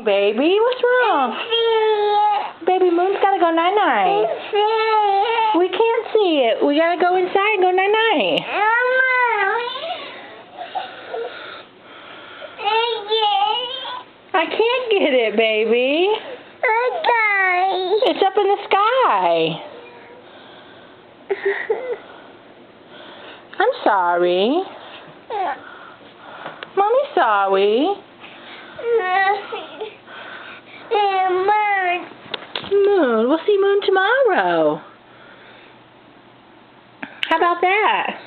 baby? What's wrong? Baby, Moon's gotta go night-night. We can't see it. We gotta go inside and go night-night. I can't get it, baby. It's up in the sky. I'm sorry. Mommy's sorry. Moon. We'll see Moon tomorrow. How about that?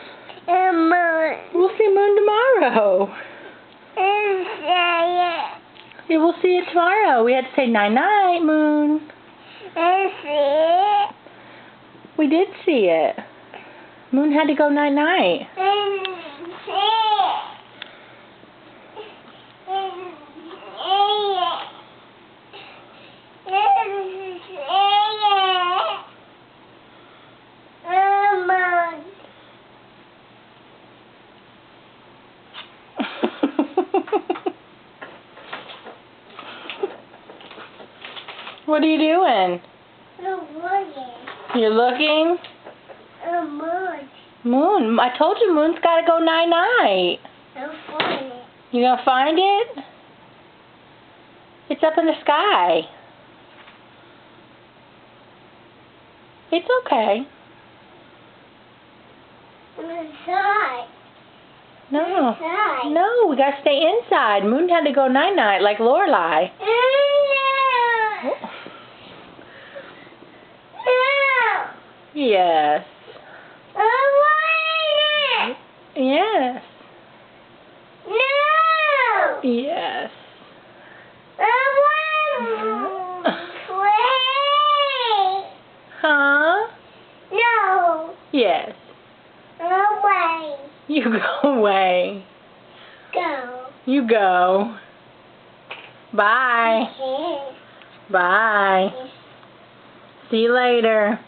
We'll see Moon tomorrow. Yeah, we'll see it tomorrow. We had to say night-night, Moon. We did see it. Moon had to go night-night. What are you doing? You're looking? Moon. I told you Moon's got to go night-night. You gonna find it? It's up in the sky. It's okay. No. No, we gotta stay inside. Moon had to go night-night like Lorelai. Yes. Yes. No. Yes. Huh? No. Yes. Away. You go away. Go. You go. Bye. Okay. Bye. See you later.